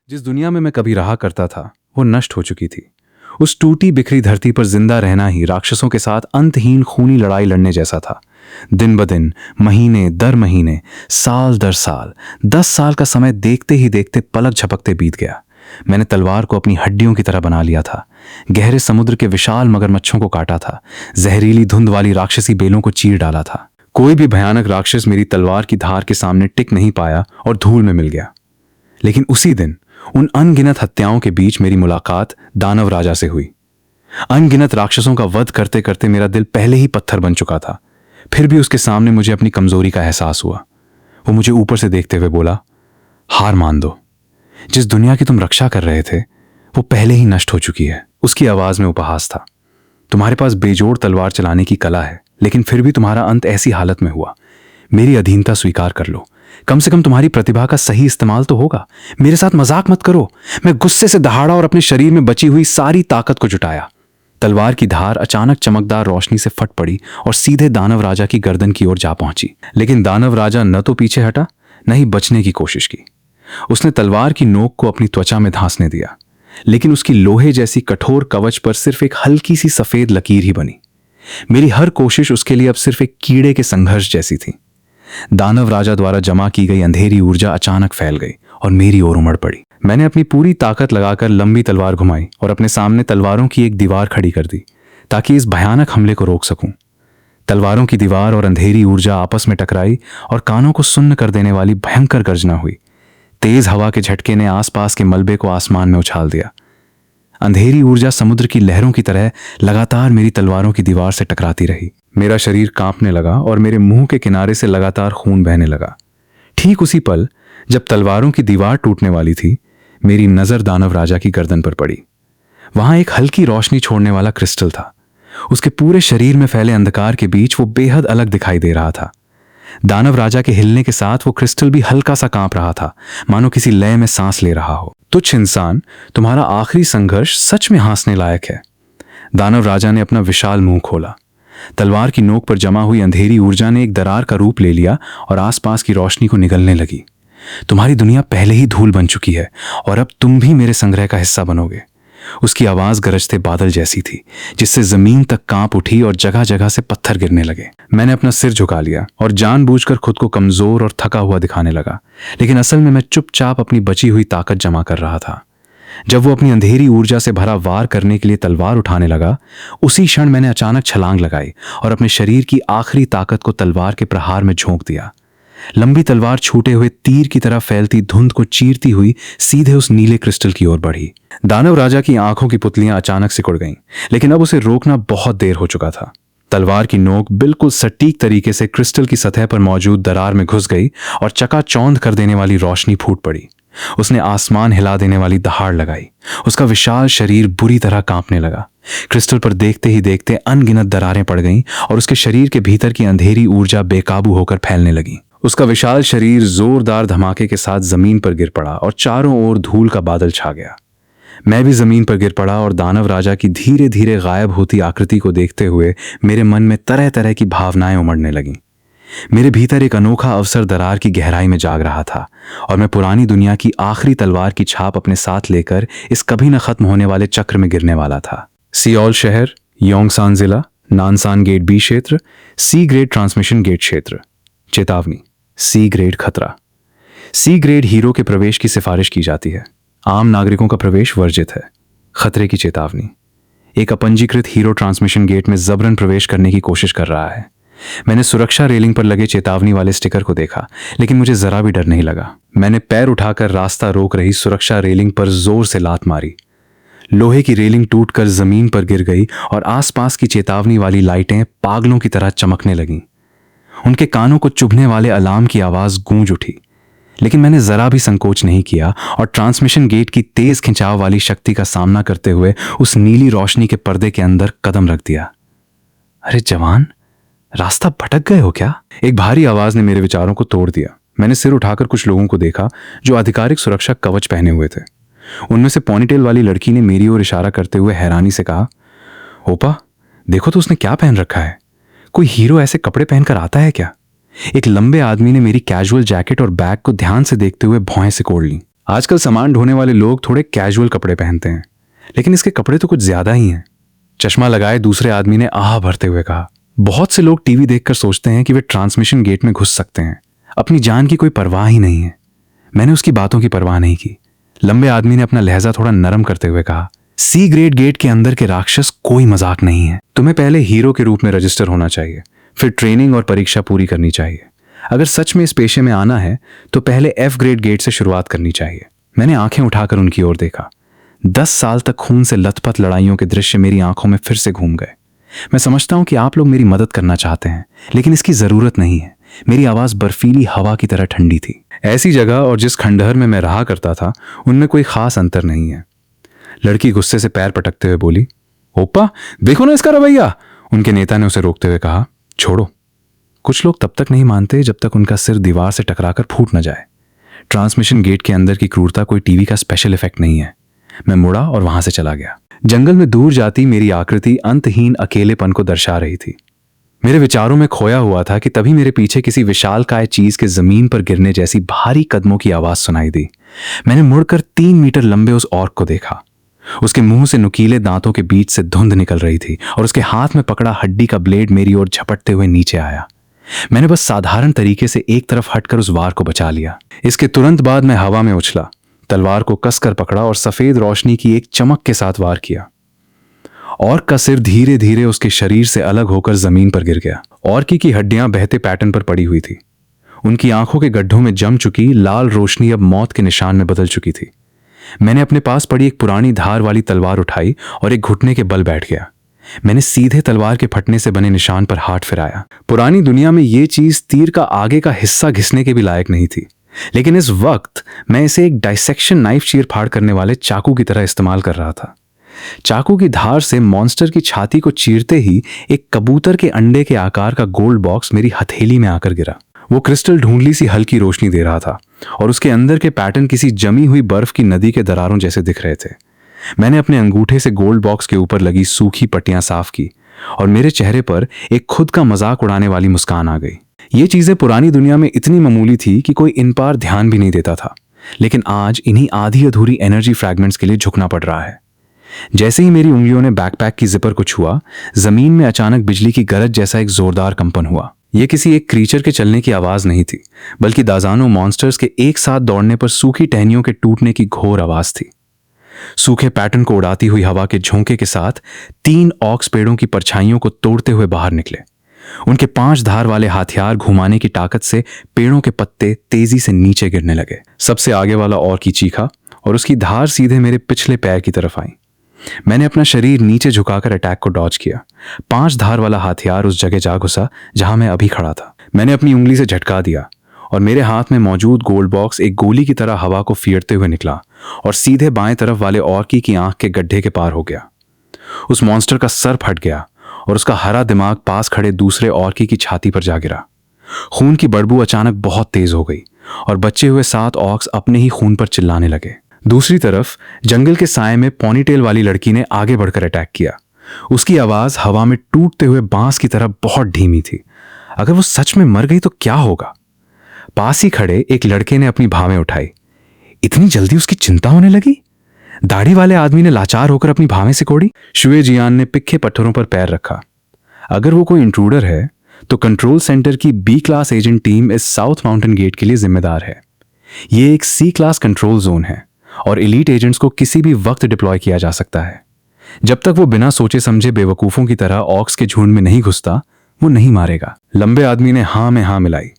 जिस दुनिया में मैं कभी रहा करता था वो नष्ट हो चुकी थी। उस टूटी बिखरी धरती पर जिंदा रहना ही राक्षसों के साथ अंतहीन खूनी लड़ाई लड़ने जैसा था। दिन ब दिन, महीने दर महीने, साल दर साल, 10 साल का समय देखते ही देखते पलक झपकते बीत गया। मैंने तलवार को अपनी हड्डियों की तरह बना लिया था, गहरे समुद्र के विशाल मगरमच्छों को काटा था, जहरीली धुंध वाली राक्षसी बेलों को चीर डाला था। कोई भी भयानक राक्षस मेरी तलवार की धार के सामने टिक नहीं पाया और धूल में मिल गया। लेकिन उसी दिन उन अनगिनत हत्याओं के बीच मेरी मुलाकात दानव राजा से हुई। अनगिनत राक्षसों का वध करते करते मेरा दिल पहले ही पत्थर बन चुका था, फिर भी उसके सामने मुझे अपनी कमजोरी का एहसास हुआ। वो मुझे ऊपर से देखते हुए बोला, हार मान दो, जिस दुनिया की तुम रक्षा कर रहे थे वो पहले ही नष्ट हो चुकी है। उसकी आवाज में उपहास था। तुम्हारे पास बेजोड़ तलवार चलाने की कला है, लेकिन फिर भी तुम्हारा अंत ऐसी हालत में हुआ। मेरी अधीनता स्वीकार कर लो, कम से कम तुम्हारी प्रतिभा का सही इस्तेमाल तो होगा। मेरे साथ मजाक मत करो। मैं गुस्से से दहाड़ा और अपने शरीर में बची हुई सारी ताकत को जुटाया। तलवार की धार अचानक चमकदार रोशनी से फट पड़ी और सीधे दानव राजा की गर्दन की ओर जा पहुंची। लेकिन दानव राजा न तो पीछे हटा, न ही बचने की कोशिश की। उसने तलवार की नोक को अपनी त्वचा में धांसने दिया, लेकिन उसकी लोहे जैसी कठोर कवच पर सिर्फ एक हल्की सी सफेद लकीर ही बनी। मेरी हर कोशिश उसके लिए अब सिर्फ एक कीड़े के संघर्ष जैसी थी। दानव राजा द्वारा जमा की गई अंधेरी ऊर्जा अचानक फैल गई और मेरी ओर उमड़ पड़ी। मैंने अपनी पूरी ताकत लगाकर लंबी तलवार घुमाई और अपने सामने तलवारों की एक दीवार खड़ी कर दी, ताकि इस भयानक हमले को रोक सकूं। तलवारों की दीवार और अंधेरी ऊर्जा आपस में टकराई और कानों को सुन्न कर देने वाली भयंकर गर्जना हुई। तेज हवा के झटके ने आसपास के मलबे को आसमान में उछाल दिया। अंधेरी ऊर्जा समुद्र की लहरों की तरह लगातार मेरी तलवारों की दीवार से टकराती रही। मेरा शरीर कांपने लगा और मेरे मुंह के किनारे से लगातार खून बहने लगा। ठीक उसी पल जब तलवारों की दीवार टूटने वाली थी, मेरी नजर दानव राजा की गर्दन पर पड़ी। वहां एक हल्की रोशनी छोड़ने वाला क्रिस्टल था। उसके पूरे शरीर में फैले अंधकार के बीच वो बेहद अलग दिखाई दे रहा था। दानव राजा के हिलने के साथ वो क्रिस्टल भी हल्का सा कांप रहा था, मानो किसी लय में सांस ले रहा हो। तुच्छ इंसान, तुम्हारा आखिरी संघर्ष सच में हंसने लायक है। दानव राजा ने अपना विशाल मुंह खोला। तलवार की नोक पर जमा हुई अंधेरी ऊर्जा ने एक दरार का रूप ले लिया और आसपास की रोशनी को निगलने लगी। तुम्हारी दुनिया पहले ही धूल बन चुकी है और अब तुम भी मेरे संग्रह का हिस्सा बनोगे। उसकी आवाज गरजते बादल जैसी थी, जिससे जमीन तक कांप उठी और जगह जगह से पत्थर गिरने लगे। मैंने अपना सिर झुका लिया और जानबूझकर खुद को कमजोर और थका हुआ दिखाने लगा, लेकिन असल में मैं चुपचाप अपनी बची हुई ताकत जमा कर रहा था। जब वो अपनी अंधेरी ऊर्जा से भरा वार करने के लिए तलवार उठाने लगा, उसी क्षण मैंने अचानक छलांग लगाई और अपने शरीर की आखिरी ताकत को तलवार के प्रहार में झोंक दिया। लंबी तलवार छूटे हुए तीर की तरह फैलती धुंध को चीरती हुई सीधे उस नीले क्रिस्टल की ओर बढ़ी। दानव राजा की आंखों की पुतलियां अचानक सिकुड़ गईं, लेकिन अब उसे रोकना बहुत देर हो चुका था। तलवार की नोक बिल्कुल सटीक तरीके से क्रिस्टल की सतह पर मौजूद दरार में घुस गई और चकाचौंध कर देने वाली रोशनी फूट पड़ी। उसने आसमान हिला देने वाली दहाड़ लगाई। उसका विशाल शरीर बुरी तरह कांपने लगा। क्रिस्टल पर देखते ही देखते अनगिनत दरारें पड़ गईं और उसके शरीर के भीतर की अंधेरी ऊर्जा बेकाबू होकर फैलने लगी। उसका विशाल शरीर जोरदार धमाके के साथ जमीन पर गिर पड़ा और चारों ओर धूल का बादल छा गया। मैं भी जमीन पर गिर पड़ा और दानव राजा की धीरे धीरे गायब होती आकृति को देखते हुए मेरे मन में तरह तरह की भावनाएं उमड़ने लगीं। मेरे भीतर एक अनोखा अवसर दरार की गहराई में जाग रहा था और मैं पुरानी दुनिया की आखिरी तलवार की छाप अपने साथ लेकर इस कभी न खत्म होने वाले चक्र में गिरने वाला था। सियोल शहर, योंगसान जिला, नानसान गेट बी क्षेत्र, सी ग्रेड ट्रांसमिशन गेट क्षेत्र। चेतावनी, सी ग्रेड खतरा। सी ग्रेड हीरो के प्रवेश की सिफारिश की जाती है। आम नागरिकों का प्रवेश वर्जित है। खतरे की चेतावनी। एक अपंजीकृत हीरो ट्रांसमिशन गेट में जबरन प्रवेश करने की कोशिश कर रहा है। मैंने सुरक्षा रेलिंग पर लगे चेतावनी वाले स्टिकर को देखा, लेकिन मुझे जरा भी डर नहीं लगा। मैंने पैर उठाकर रास्ता रोक रही सुरक्षा रेलिंग पर जोर से लात मारी। लोहे की रेलिंग टूटकर जमीन पर गिर गई और आसपास की चेतावनी वाली लाइटें पागलों की तरह चमकने लगीं। उनके कानों को चुभने वाले अलार्म की आवाज गूंज उठी, लेकिन मैंने जरा भी संकोच नहीं किया और ट्रांसमिशन गेट की तेज खिंचाव वाली शक्ति का सामना करते हुए उस नीली रोशनी के पर्दे के अंदर कदम रख दिया। अरे जवान, रास्ता भटक गए हो क्या? एक भारी आवाज ने मेरे विचारों को तोड़ दिया। मैंने सिर उठाकर कुछ लोगों को देखा जो आधिकारिक सुरक्षा कवच पहने हुए थे। उनमें से पोनीटेल वाली लड़की ने मेरी ओर इशारा करते हुए हैरानी से कहा, ओपा, देखो तो उसने क्या पहन रखा है। कोई हीरो ऐसे कपड़े पहनकर आता है क्या? एक लंबे आदमी ने मेरी कैजुअल जैकेट और बैग को ध्यान से देखते हुए भौहें सिकोड़ ली। आजकल सामान ढोने वाले लोग थोड़े कैजुअल कपड़े पहनते हैं, लेकिन इसके कपड़े तो कुछ ज्यादा ही हैं। चश्मा लगाए दूसरे आदमी ने आह भरते हुए कहा। बहुत से लोग टीवी देखकर सोचते हैं कि वे ट्रांसमिशन गेट में घुस सकते हैं, अपनी जान की कोई परवाह ही नहीं है। मैंने उसकी बातों की परवाह नहीं की। लंबे आदमी ने अपना लहजा थोड़ा नरम करते हुए कहा, सी ग्रेड गेट के अंदर के राक्षस कोई मजाक नहीं है। तुम्हें पहले हीरो के रूप में रजिस्टर होना चाहिए, फिर ट्रेनिंग और परीक्षा पूरी करनी चाहिए। अगर सच में इस पेशे में आना है तो पहले एफ ग्रेड गेट से शुरुआत करनी चाहिए। मैंने आंखें उठाकर उनकी ओर देखा। 10 साल तक खून से लथपथ लड़ाइयों के दृश्य मेरी आंखों में फिर से घूम गए। मैं समझता हूं कि आप लोग मेरी मदद करना चाहते हैं, लेकिन इसकी जरूरत नहीं है। मेरी आवाज बर्फीली हवा की तरह ठंडी थी। ऐसी जगह और जिस खंडहर में मैं रहा करता था उनमें कोई खास अंतर नहीं है। लड़की गुस्से से पैर पटकते हुए बोली, ओप्पा देखो ना इसका रवैया। उनके नेता ने उसे रोकते हुए कहा, छोड़ो। कुछ लोग तब तक नहीं मानते जब तक उनका सिर दीवार से टकराकर फूट न जाए। ट्रांसमिशन गेट के अंदर की क्रूरता कोई टीवी का स्पेशल इफेक्ट नहीं है। मैं मुड़ा और वहां से चला गया। जंगल में दूर जाती मेरी आकृति अंतहीन अकेलेपन को दर्शा रही थी। मेरे विचारों में खोया हुआ था कि तभी मेरे पीछे किसी विशालकाय चीज के जमीन पर गिरने जैसी भारी कदमों की आवाज सुनाई दी। मैंने मुड़कर 3 मीटर लंबे उस ऑर्क को देखा। उसके मुंह से नुकीले दांतों के बीच से धुंध निकल रही थी और उसके हाथ में पकड़ा हड्डी का ब्लेड मेरी ओर झपटते हुए नीचे आया। मैंने बस साधारण तरीके से एक तरफ हटकर उस वार को बचा लिया। इसके तुरंत बाद मैं हवा में उछला, तलवार को कसकर पकड़ा और सफेद रोशनी की एक चमक के साथ वार किया। ऑर्क का सिर धीरे धीरे उसके शरीर से अलग होकर जमीन पर गिर गया। ऑर्की की हड्डियां बहते पैटर्न पर पड़ी हुई थी। उनकी आंखों के गड्ढों में जम चुकी लाल रोशनी अब मौत के निशान में बदल चुकी थी। मैंने अपने पास पड़ी एक पुरानी धार वाली तलवार उठाई और एक घुटने के बल बैठ गया। मैंने सीधे तलवार के फटने से बने निशान पर हाथ फिराया। पुरानी दुनिया में यह चीज तीर का आगे का हिस्सा घिसने के भी लायक नहीं थी, लेकिन इस वक्त मैं इसे एक डाइसेक्शन नाइफ चीर फाड़ करने वाले चाकू की तरह इस्तेमाल कर रहा था। चाकू की धार से मॉन्स्टर की छाती को चीरते ही एक कबूतर के अंडे के आकार का गोल्ड बॉक्स मेरी हथेली में आकर गिरा। वो क्रिस्टल ढूंढली सी हल्की रोशनी दे रहा था और उसके अंदर के पैटर्न किसी जमी हुई बर्फ की नदी के दरारों जैसे दिख रहे थे। मैंने अपने अंगूठे से गोल्ड बॉक्स के ऊपर लगी सूखी पट्टियां साफ की और मेरे चेहरे पर एक खुद का मजाक उड़ाने वाली मुस्कान आ गई। ये चीजें पुरानी दुनिया में इतनी मामूली थी कि कोई इन पर ध्यान भी नहीं देता था, लेकिन आज इन्हीं आधी अधूरी एनर्जी फ्रैगमेंट्स के लिए झुकना पड़ रहा है। जैसे ही मेरी उंगलियों ने बैकपैक की जिपर को छुआ, जमीन में अचानक बिजली की गरज जैसा एक जोरदार कंपन हुआ। यह किसी एक क्रीचर के चलने की आवाज नहीं थी, बल्कि दाजानो मॉन्स्टर्स के एक साथ दौड़ने पर सूखी टहनियों के टूटने की घोर आवाज थी। सूखे पैटर्न को उड़ाती हुई हवा के झोंके के साथ 3 ऑक्स पेड़ों की परछाइयों को तोड़ते हुए बाहर निकले। उनके 5 धार वाले हथियार घुमाने की ताकत से पेड़ों के पत्ते तेजी से नीचे गिरने लगे। सबसे आगे वाला और की चीखा और उसकी धार सीधे मेरे पिछले पैर की तरफ आई। मैंने अपना शरीर नीचे झुकाकर अटैक को डॉज किया। 5 धार वाला हथियार उस जगह जा घुसा जहां मैं अभी खड़ा था। मैंने अपनी उंगली से झटका दिया और मेरे हाथ में मौजूद गोल्ड बॉक्स एक गोली की तरह हवा को फेरते हुए निकला और सीधे बाएं तरफ वाले ऑर्की की आंख के गड्ढे के पार हो गया। उस मॉन्स्टर का सर फट गया और उसका हरा दिमाग पास खड़े दूसरे ऑर्की की छाती पर जा गिरा। खून की बदबू अचानक बहुत तेज हो गई और बचे हुए 7 ऑक्स अपने ही खून पर चिल्लाने लगे। दूसरी तरफ जंगल के साए में पॉनीटेल वाली लड़की ने आगे बढ़कर अटैक किया। उसकी आवाज हवा में टूटते हुए बांस की तरह बहुत धीमी थी। अगर वो सच में मर गई तो क्या होगा? पास ही खड़े एक लड़के ने अपनी भावें उठाई। इतनी जल्दी उसकी चिंता होने लगी? दाढ़ी वाले आदमी ने लाचार होकर अपनी भावें सिकोड़ी। शुए जियान ने पिखे पत्थरों पर पैर रखा। अगर वो कोई इंट्रूडर है तो कंट्रोल सेंटर की बी क्लास एजेंट टीम इस साउथ माउंटेन गेट के लिए जिम्मेदार है। ये एक सी क्लास कंट्रोल जोन है और एलीट एजेंट्स को किसी भी वक्त डिप्लॉय किया जा सकता है। जब तक वो बिना सोचे समझे बेवकूफों की तरह ऑक्स के झुंड में नहीं घुसता, वो नहीं मारेगा। लंबे आदमी ने हाँ में हाँ मिलाई।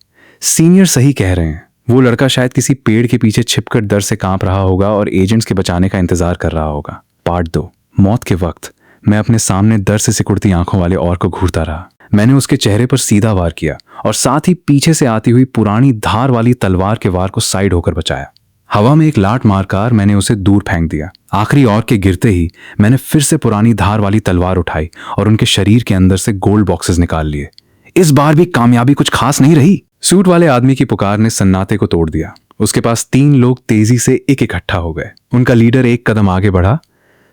सीनियर सही कह रहे हैं। वो लड़का शायद किसी पेड़ के पीछे छिपकर डर से कांप रहा होगा और एजेंट्स के बचाने का इंतजार कर रहा होगा। पार्ट 2। मौत के वक्त मैं अपने सामने डर से सिकुड़ती आंखों वाले और को घूरता रहा। मैंने उसके चेहरे पर सीधा वार किया और साथ ही पीछे से आती हुई पुरानी धार वाली तलवार के वार को साइड होकर बचाया। हवा में एक लाट मारकर मैंने उसे दूर फेंक दिया। आखिरी और के गिरते ही मैंने फिर से पुरानी धार वाली तलवार उठाई और उनके शरीर के अंदर से गोल्ड बॉक्सेस निकाल लिए। इस बार भी कामयाबी कुछ खास नहीं रही। सूट वाले आदमी की पुकार ने सन्नाटे को तोड़ दिया। उसके पास 3 लोग तेजी से एक इकट्ठा हो गए। उनका लीडर एक कदम आगे बढ़ा।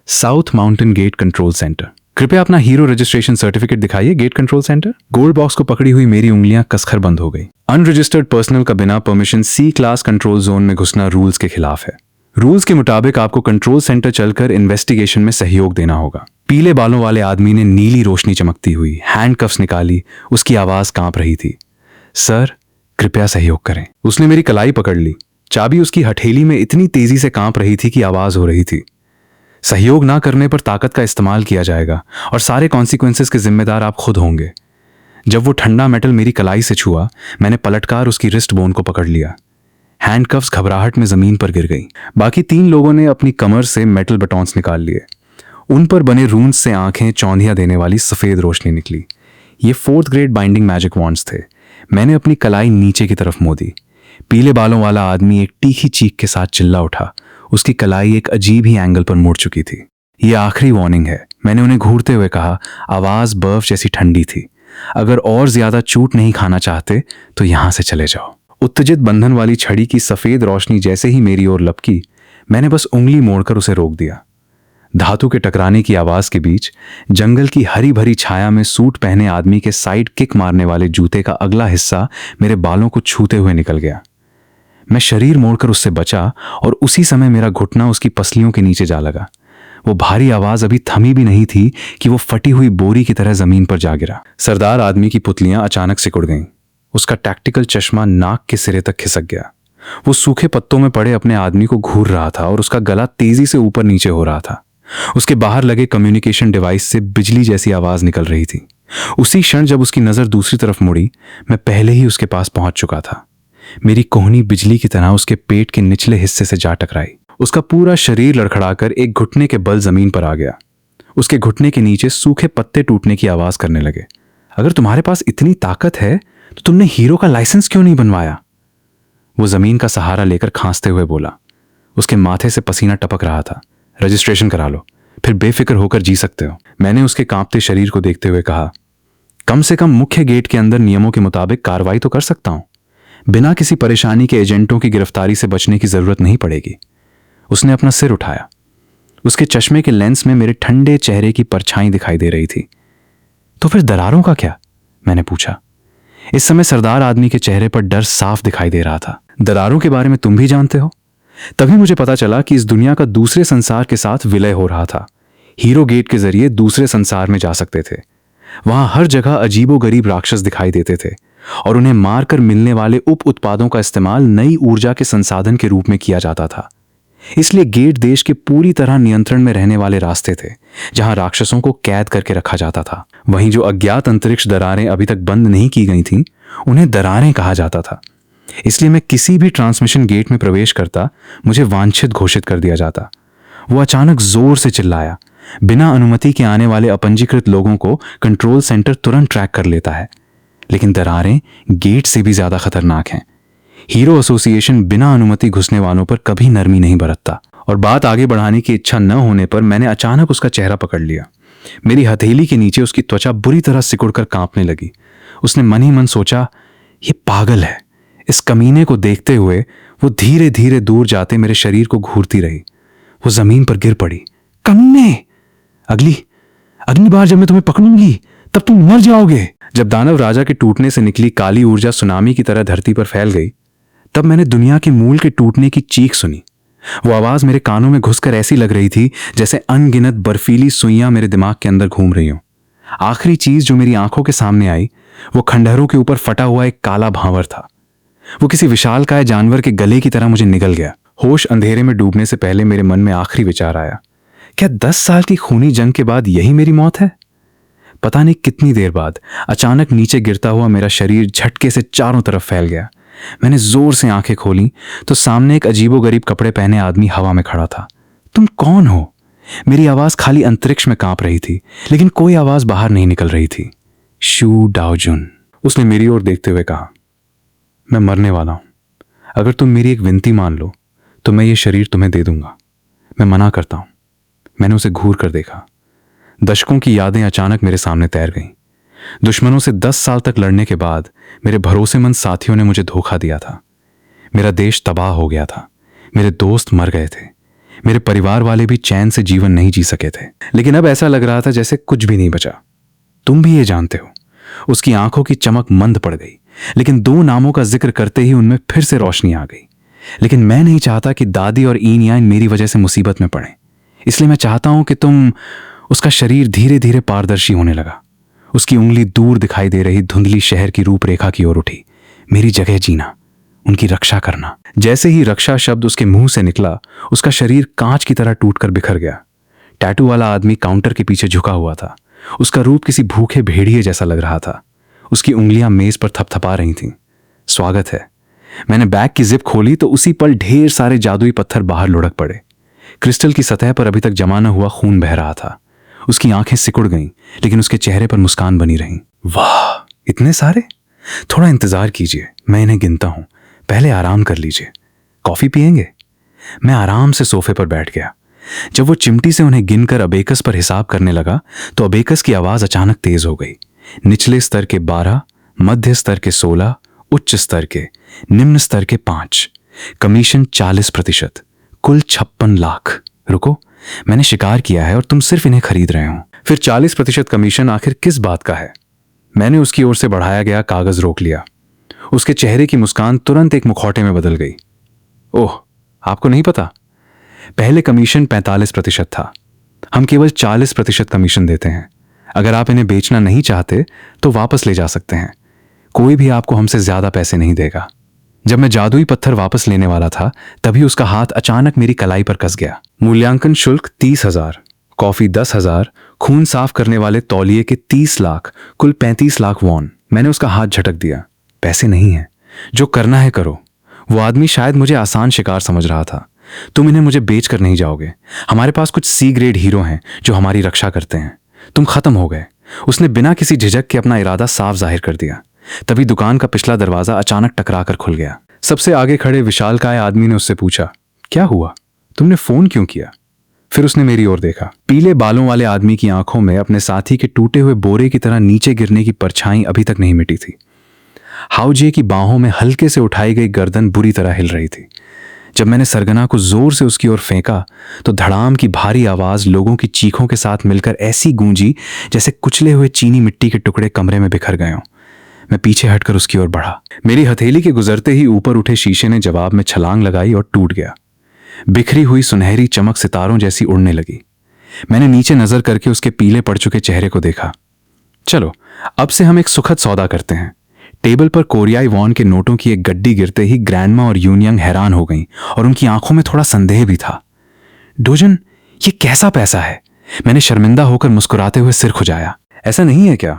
South mountain gate control centre, कृपया अपना हीरो रजिस्ट्रेशन सर्टिफिकेट दिखाइए। Gate control centre. Gold box को पकड़ी हुई मेरी उंगलियां कसकर बंद हो गई। अनरजिस्टर्ड पर्सनल का बिना परमिशन सी क्लास कंट्रोल जोन में घुसना रूल्स के खिलाफ है। रूल्स के मुताबिक आपको कंट्रोल सेंटर चलकर इन्वेस्टिगेशन में सहयोग देना होगा। पीले बालों वाले आदमी ने नीली रोशनी चमकती हुई हैंडकफ्स निकाली। उसकी आवाज कांप रही थी। सर, कृपया सहयोग करें। उसने मेरी कलाई पकड़ ली। चाबी उसकी हथेली में इतनी तेजी से कांप रही थी कि आवाज हो रही थी। सहयोग ना करने पर ताकत का इस्तेमाल किया जाएगा और सारे कॉन्सिक्वेंसेस के जिम्मेदार आप खुद होंगे। जब वो ठंडा मेटल मेरी कलाई से छुआ, मैंने पलटकर उसकी रिस्ट बोन को पकड़ लिया। हैंडकफ्स घबराहट में जमीन पर गिर गई। बाकी 3 लोगों ने अपनी कमर से मेटल बटॉन्स निकाल लिए। उन पर बने रून्स से आंखें चौंधियां देने वाली सफेद रोशनी निकली। ये 4th grade binding magic wands थे। मैंने अपनी कलाई नीचे की तरफ मोदी। पीले बालों वाला आदमी एक तीखी चीख के साथ चिल्ला उठा। उसकी कलाई एक अजीब ही एंगल पर मुड़ चुकी थी। ये आखिरी वार्निंग है, मैंने उन्हें घूरते हुए कहा। आवाज बर्फ जैसी ठंडी थी। अगर और ज्यादा चूट नहीं खाना चाहते तो यहां से चले जाओ। उत्तेजित बंधन वाली छड़ी की सफेद रोशनी जैसे ही मेरी ओर लपकी, मैंने बस उंगली मोड़कर उसे रोक दिया। धातु के टकराने की आवाज के बीच जंगल की हरी भरी छाया में सूट पहने आदमी के साइड किक मारने वाले जूते का अगला हिस्सा मेरे बालों को छूते हुए निकल गया। मैं शरीर मोड़कर उससे बचा और उसी समय मेरा घुटना उसकी पसलियों के नीचे जा लगा। वो भारी आवाज अभी थमी भी नहीं थी कि वो फटी हुई बोरी की तरह जमीन पर जा गिरा। सरदार आदमी की पुतलियां अचानक सिकुड़ गईं। उसका टैक्टिकल चश्मा नाक के सिरे तक खिसक गया। वो सूखे पत्तों में पड़े अपने आदमी को घूर रहा था और उसका गला तेजी से ऊपर नीचे हो रहा था। उसके बाहर लगे कम्युनिकेशन डिवाइस से बिजली जैसी आवाज निकल रही थी। उसी क्षण जब उसकी नजर दूसरी तरफ मुड़ी, मैं पहले ही उसके पास पहुंच चुका था। मेरी कोहनी बिजली की तरह उसके पेट के निचले हिस्से से जा टकराई। उसका पूरा शरीर लड़खड़ाकर एक घुटने के बल जमीन पर आ गया। उसके घुटने के नीचे सूखे पत्ते टूटने की आवाज करने लगे। अगर तुम्हारे पास इतनी ताकत है तो तुमने हीरो का लाइसेंस क्यों नहीं बनवाया? वो जमीन का सहारा लेकर खांसते हुए बोला। उसके माथे से पसीना टपक रहा था। रजिस्ट्रेशन करा लो, फिर बेफिक्र होकर जी सकते हो। मैंने उसके कांपते शरीर को देखते हुए कहा, कम से कम मुख्य गेट के अंदर नियमों के मुताबिक कार्रवाई तो कर सकता हूं। बिना किसी परेशानी के एजेंटों की गिरफ्तारी से बचने की जरूरत नहीं पड़ेगी। उसने अपना सिर उठाया। उसके चश्मे के लेंस में मेरे ठंडे चेहरे की परछाई दिखाई दे रही थी। तो फिर दरारों का क्या? मैंने पूछा। इस समय सरदार आदमी के चेहरे पर डर साफ दिखाई दे रहा था। दरारों के बारे में तुम भी जानते हो? तभी मुझे पता चला कि इस दुनिया का दूसरे संसार के साथ विलय हो रहा था। हीरो गेट के जरिए दूसरे संसार में जा सकते थे। वहां हर जगह अजीबोगरीब राक्षस दिखाई देते थे और उन्हें मारकर मिलने वाले उप उत्पादों का इस्तेमाल नई ऊर्जा के संसाधन के रूप में किया जाता था। इसलिए गेट देश के पूरी तरह नियंत्रण में रहने वाले रास्ते थे जहां राक्षसों को कैद करके रखा जाता था। वहीं जो अज्ञात अंतरिक्ष दरारें अभी तक बंद नहीं की गई थीं, उन्हें दरारें कहा जाता था। इसलिए मैं किसी भी ट्रांसमिशन गेट में प्रवेश करता, मुझे वांछित घोषित कर दिया जाता। वो अचानक जोर से चिल्लाया। बिना अनुमति के आने वाले अपंजीकृत लोगों को कंट्रोल सेंटर तुरंत ट्रैक कर लेता है, लेकिन दरारें गेट से भी ज्यादा खतरनाक हैं। हीरो एसोसिएशन बिना अनुमति घुसने वालों पर कभी नरमी नहीं बरतता। और बात आगे बढ़ाने की इच्छा न होने पर मैंने अचानक उसका चेहरा पकड़ लिया। मेरी हथेली के नीचे उसकी त्वचा बुरी तरह सिकुड़कर कांपने लगी। उसने मन ही मन सोचा, ये पागल है। इस कमीने को देखते हुए वो धीरे धीरे दूर जाते मेरे शरीर को घूरती रही। वो जमीन पर गिर पड़ी। कमीने! अगली बार जब मैं तुम्हें पकड़ूंगी तब तुम मर जाओगे। जब दानव राजा के टूटने से निकली काली ऊर्जा सुनामी की तरह धरती पर फैल गई, तब मैंने दुनिया के मूल के टूटने की चीख सुनी। वो आवाज मेरे कानों में घुसकर ऐसी लग रही थी जैसे अनगिनत बर्फीली सुइयां मेरे दिमाग के अंदर घूम रही हों। आखिरी चीज जो मेरी आंखों के सामने आई, वो खंडहरों के ऊपर फटा हुआ एक काला भांवर था। वो किसी विशालकाय जानवर के गले की तरह मुझे निगल गया। होश अंधेरे में डूबने से पहले मेरे मन में आखिरी विचार आया, क्या 10 साल की खूनी जंग के बाद यही मेरी मौत है? पता नहीं कितनी देर बाद अचानक नीचे गिरता हुआ मेरा शरीर झटके से चारों तरफ फैल गया। मैंने जोर से आंखें खोली तो सामने एक अजीबोगरीब कपड़े पहने आदमी हवा में खड़ा था। तुम कौन हो? मेरी आवाज खाली अंतरिक्ष में कांप रही थी, लेकिन कोई आवाज बाहर नहीं निकल रही थी। शू डाओजुन, उसने मेरी ओर देखते हुए कहा। मैं मरने वाला हूं। अगर तुम मेरी एक विनती मान लो तो मैं ये शरीर तुम्हें दे दूंगा। मैं मना करता हूं। मैंने उसे घूर कर देखा। दशकों की यादें अचानक मेरे सामने तैर गईं। दुश्मनों से 10 साल तक लड़ने के बाद मेरे भरोसेमंद साथियों ने मुझे धोखा दिया था। मेरा देश तबाह हो गया था। मेरे दोस्त मर गए थे। मेरे परिवार वाले भी चैन से जीवन नहीं जी सके थे। लेकिन अब ऐसा लग रहा था जैसे कुछ भी नहीं बचा। तुम भी ये जानते हो। उसकी आंखों की चमक मंद पड़ गई, लेकिन 2 नामों का जिक्र करते ही उनमें फिर से रोशनी आ गई। लेकिन मैं नहीं चाहता कि दादी और ईन यान मेरी वजह से मुसीबत में पड़े। इसलिए मैं चाहता हूं कि तुम। उसका शरीर धीरे धीरे पारदर्शी होने लगा। उसकी उंगली दूर दिखाई दे रही धुंधली शहर की रूपरेखा की ओर उठी। मेरी जगह जीना, उनकी रक्षा करना। जैसे ही रक्षा शब्द उसके मुंह से निकला, उसका शरीर कांच की तरह टूटकर बिखर गया। टैटू वाला आदमी काउंटर के पीछे झुका हुआ था। उसका रूप किसी भूखे भेड़िए जैसा लग रहा था। उसकी उंगलियां मेज पर थपथपा रही थीं। स्वागत है। मैंने बैग की जिप खोली तो उसी पल ढेर सारे जादुई पत्थर बाहर लुढ़क पड़े। क्रिस्टल की सतह पर अभी तक जमा न हुआ खून बह रहा था। उसकी आंखें सिकुड़ गईं, लेकिन उसके चेहरे पर मुस्कान बनी रही। वाह, इतने सारे! थोड़ा इंतजार कीजिए, मैं इन्हें गिनता हूं। पहले आराम कर लीजिए। कॉफी पिएंगे? मैं आराम से सोफे पर बैठ गया। जब वो चिमटी से उन्हें गिनकर अबेकस पर हिसाब करने लगा तो अबेकस की आवाज अचानक तेज हो गई। निचले स्तर के 12, मध्य स्तर के 16, उच्च स्तर के, निम्न स्तर के 5। कमीशन 40%, कुल 56 लाख। रुको, मैंने शिकार किया है और तुम सिर्फ इन्हें खरीद रहे हो। फिर 40% कमीशन आखिर किस बात का है? मैंने उसकी ओर से बढ़ाया गया कागज रोक लिया। उसके चेहरे की मुस्कान तुरंत एक मुखौटे में बदल गई। ओह, आपको नहीं पता? पहले कमीशन 45% था। हम केवल 40% कमीशन देते हैं। अगर आप इन्हें बेचना नहीं चाहते तो वापस ले जा सकते हैं। कोई भी आपको हमसे ज्यादा पैसे नहीं देगा। जब मैं जादुई पत्थर वापस लेने वाला था, तभी उसका हाथ अचानक मेरी कलाई पर कस गया। मूल्यांकन शुल्क 30,000, कॉफी 10,000, खून साफ करने वाले तौलिए के 30 लाख, कुल 35 लाख वॉन। मैंने उसका हाथ झटक दिया। पैसे नहीं है, जो करना है करो। वो आदमी शायद मुझे आसान शिकार समझ रहा था। तुम इन्हें मुझे बेच कर नहीं जाओगे। हमारे पास कुछ सी ग्रेड हीरो हैं जो हमारी रक्षा करते हैं। तुम खत्म हो गए। उसने बिना किसी झिझक के अपना इरादा साफ जाहिर कर दिया। तभी दुकान का पिछला दरवाजा अचानक टकराकर खुल गया। सबसे आगे खड़े विशालकाय आदमी ने उससे पूछा, क्या हुआ? तुमने फोन क्यों किया? फिर उसने मेरी ओर देखा। पीले बालों वाले आदमी की आंखों में अपने साथी के टूटे हुए बोरे की तरह नीचे गिरने की परछाई अभी तक नहीं मिटी थी। हाउजे की बाहों में हल्के से उठाई गई गर्दन बुरी तरह हिल रही थी। जब मैंने सरगना को जोर से उसकी ओर फेंका तो धड़ाम की भारी आवाज लोगों की चीखों के साथ मिलकर ऐसी गूंजी जैसे कुचले हुए चीनी मिट्टी के टुकड़े कमरे में बिखर गए हों। मैं पीछे हटकर उसकी ओर बढ़ा। मेरी हथेली के गुजरते ही ऊपर उठे शीशे ने जवाब में छलांग लगाई और टूट गया। बिखरी हुई सुनहरी चमक सितारों जैसी उड़ने लगी। मैंने नीचे नजर करके उसके पीले पड़ चुके चेहरे को देखा। चलो, अब से हम एक सुखद सौदा करते हैं। टेबल पर कोरियाई वॉन के नोटों की एक गड्डी गिरते ही ग्रैंडमा और यूनियंग हैरान हो गईं और उनकी आंखों में थोड़ा संदेह भी था। डोजन, ये कैसा पैसा है? मैंने शर्मिंदा होकर मुस्कुराते हुए सिर खुजाया। ऐसा नहीं है क्या?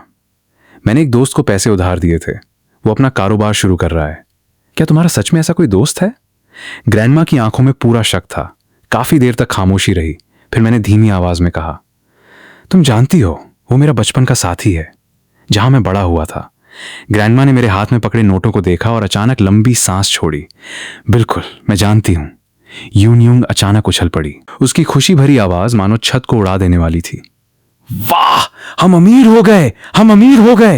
मैंने एक दोस्त को पैसे उधार दिए थे। वो अपना कारोबार शुरू कर रहा है। क्या तुम्हारा सच में ऐसा कोई दोस्त है? ग्रैंडमा की आंखों में पूरा शक था। काफी देर तक खामोशी रही। फिर मैंने धीमी आवाज में कहा, तुम जानती हो, वो मेरा बचपन का साथी है, जहां मैं बड़ा हुआ था। ग्रैंडमा ने मेरे हाथ में पकड़े नोटों को देखा और अचानक लंबी सांस छोड़ी। बिल्कुल, मैं जानती हूं। यूनियंग अचानक उछल पड़ी। उसकी खुशी भरी आवाज मानो छत को उड़ा देने वाली थी। वाह, हम अमीर हो गए, हम अमीर हो गए!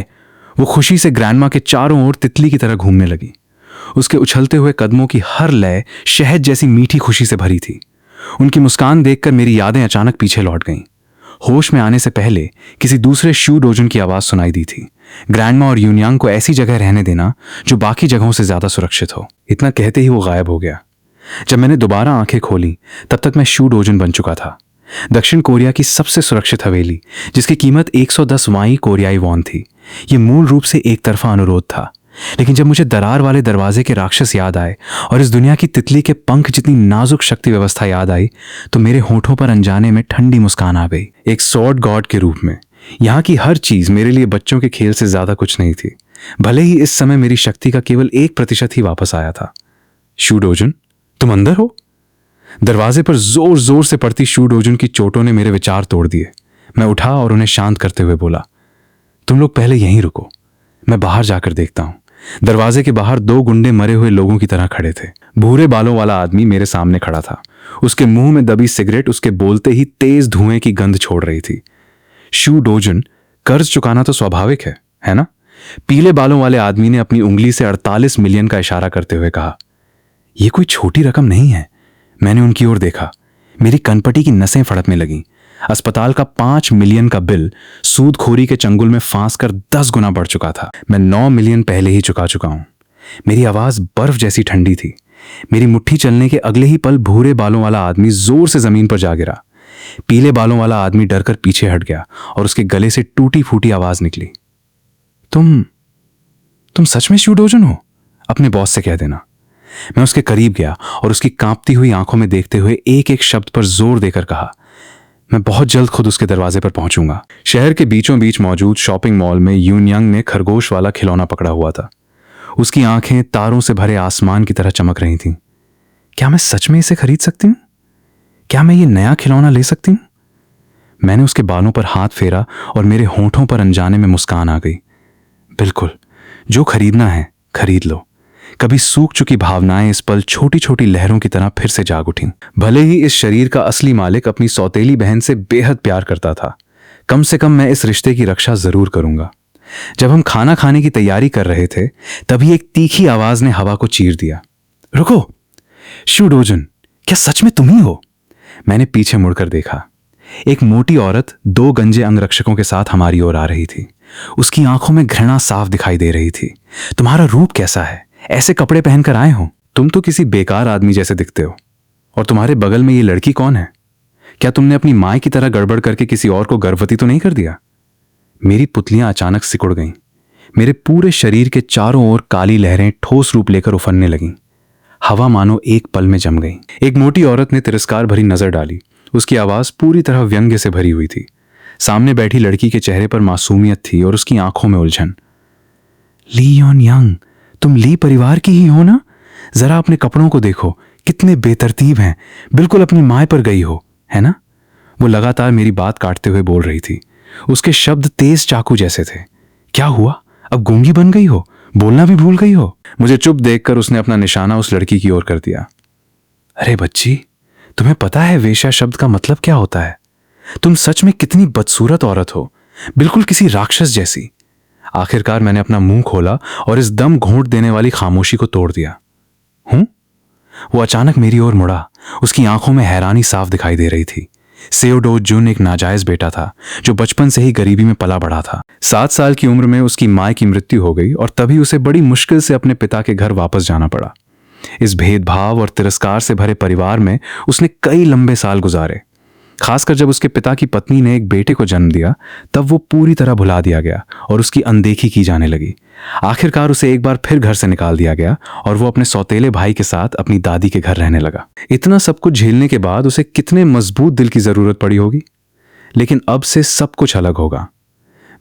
वो खुशी से ग्रैंडमा के चारों ओर तितली की तरह घूमने लगी। उसके उछलते हुए कदमों की हर लय शहद जैसी मीठी खुशी से भरी थी। उनकी मुस्कान देखकर मेरी यादें अचानक पीछे लौट गईं। होश में आने से पहले किसी दूसरे शू डोजन की आवाज सुनाई दी थी। ग्रैंडमा और यूनियांग को ऐसी जगह रहने देना जो बाकी जगहों से ज्यादा सुरक्षित हो। इतना कहते ही वो गायब हो गया। जब मैंने दोबारा आंखें खोली तब तक मैं शू डोजन बन चुका था। दक्षिण कोरिया की सबसे सुरक्षित हवेली, जिसकी कीमत 110 वाई कोरियाई वॉन थी। ये मूल रूप से एक तरफा अनुरोध था, लेकिन जब मुझे दरार वाले दरवाजे के राक्षस याद आए और इस दुनिया की तितली के पंख जितनी नाजुक शक्ति व्यवस्था याद आई तो मेरे होठों पर अनजाने में ठंडी मुस्कान आ गई। एक सॉर्ड गॉड के रूप में यहाँ की हर चीज मेरे लिए बच्चों के खेल से ज्यादा कुछ नहीं थी, भले ही इस समय मेरी शक्ति का केवल 1% ही वापस आया था। शू डोजन, तुम अंदर हो? दरवाजे पर जोर जोर से पड़ती शू डोजन की चोटों ने मेरे विचार तोड़ दिए। मैं उठा और उन्हें शांत करते हुए बोला, तुम लोग पहले यहीं रुको, मैं बाहर जाकर देखता हूं। दरवाजे के बाहर 2 गुंडे मरे हुए लोगों की तरह खड़े थे। भूरे बालों वाला आदमी मेरे सामने खड़ा था। उसके मुंह में दबी सिगरेट उसके बोलते ही तेज धुएं की गंध छोड़ रही थी। शू डोजन, कर्ज चुकाना तो स्वाभाविक है ना? पीले बालों वाले आदमी ने अपनी उंगली से 48 मिलियन का इशारा करते हुए कहा। यह कोई छोटी रकम नहीं है। मैंने उनकी ओर देखा। मेरी कनपटी की नसें फड़कने लगीं। अस्पताल का 5 मिलियन का बिल सूदखोरी के चंगुल में फांस कर 10 गुना बढ़ चुका था। मैं 9 मिलियन पहले ही चुका चुका हूं। मेरी आवाज बर्फ जैसी ठंडी थी। मेरी मुट्ठी चलने के अगले ही पल भूरे बालों वाला आदमी जोर से जमीन पर जा गिरा। पीले बालों वाला आदमी डरकर पीछे हट गया और उसके गले से टूटी फूटी आवाज निकली, तुम सच में शू डोजन हो? अपने बॉस से कह देना। मैं उसके करीब गया और उसकी कांपती हुई आंखों में देखते हुए एक एक शब्द पर जोर देकर कहा, मैं बहुत जल्द खुद उसके दरवाजे पर पहुंचूंगा। शहर के बीचों बीच मौजूद शॉपिंग मॉल में यूनयंग ने खरगोश वाला खिलौना पकड़ा हुआ था। उसकी आंखें तारों से भरे आसमान की तरह चमक रही थीं। क्या मैं सच में इसे खरीद सकती हूँ? क्या मैं ये नया खिलौना ले सकती हूँ? मैंने उसके बालों पर हाथ फेरा और मेरे होंठों पर अनजाने में मुस्कान आ गई। बिल्कुल, जो खरीदना है खरीद लो। कभी सूख चुकी भावनाएं इस पल छोटी छोटी लहरों की तरह फिर से जाग उठीं। भले ही इस शरीर का असली मालिक अपनी सौतेली बहन से बेहद प्यार करता था, कम से कम मैं इस रिश्ते की रक्षा जरूर करूंगा। जब हम खाना खाने की तैयारी कर रहे थे, तभी एक तीखी आवाज ने हवा को चीर दिया। रुको, शू डोजन, क्या सच में तुम ही हो? मैंने पीछे मुड़कर देखा। एक मोटी औरत 2 गंजे अंगरक्षकों के साथ हमारी ओर आ रही थी। उसकी आंखों में घृणा साफ दिखाई दे रही थी। तुम्हारा रूप कैसा है? ऐसे कपड़े पहनकर आए हो? तुम तो किसी बेकार आदमी जैसे दिखते हो। और तुम्हारे बगल में ये लड़की कौन है? क्या तुमने अपनी मां की तरह गड़बड़ करके किसी और को गर्भवती तो नहीं कर दिया? मेरी पुतलियां अचानक सिकुड़ गईं। मेरे पूरे शरीर के चारों ओर काली लहरें ठोस रूप लेकर उफनने लगीं। हवा मानो एक पल में जम गई। एक मोटी औरत ने तिरस्कार भरी नजर डाली। उसकी आवाज पूरी तरह व्यंग्य से भरी हुई थी। सामने बैठी लड़की के चेहरे पर मासूमियत थी और उसकी आंखों में उलझन। ली योन यंग, तुम ली परिवार की ही हो ना? जरा अपने कपड़ों को देखो, कितने बेतरतीब हैं। बिल्कुल अपनी मां पर गई हो, है ना? वो लगातार मेरी बात काटते हुए बोल रही थी। उसके शब्द तेज चाकू जैसे थे। क्या हुआ? अब गूंगी बन गई हो? बोलना भी भूल गई हो? मुझे चुप देखकर उसने अपना निशाना उस लड़की की ओर कर दिया। अरे बच्ची, तुम्हें पता है वेश्या शब्द का मतलब क्या होता है? तुम सच में कितनी बदसूरत औरत हो, बिल्कुल किसी राक्षस जैसी। आखिरकार मैंने अपना मुंह खोला और इस दम घोंट देने वाली खामोशी को तोड़ दिया। हूं? वो अचानक मेरी ओर मुड़ा। उसकी आंखों में हैरानी साफ दिखाई दे रही थी। सेओ डो जुन एक नाजायज बेटा था जो बचपन से ही गरीबी में पला बढ़ा था। 7 साल की उम्र में उसकी मां की मृत्यु हो गई और तभी उसे बड़ी मुश्किल से अपने पिता के घर वापस जाना पड़ा। इस भेदभाव और तिरस्कार से भरे परिवार में उसने कई लंबे साल गुजारे। खासकर जब उसके पिता की पत्नी ने एक बेटे को जन्म दिया, तब वो पूरी तरह भुला दिया गया और उसकी अनदेखी की जाने लगी। आखिरकार उसे एक बार फिर घर से निकाल दिया गया और वो अपने सौतेले भाई के साथ अपनी दादी के घर रहने लगा। इतना सब कुछ झेलने के बाद उसे कितने मजबूत दिल की जरूरत पड़ी होगी। लेकिन अब से सब कुछ अलग होगा।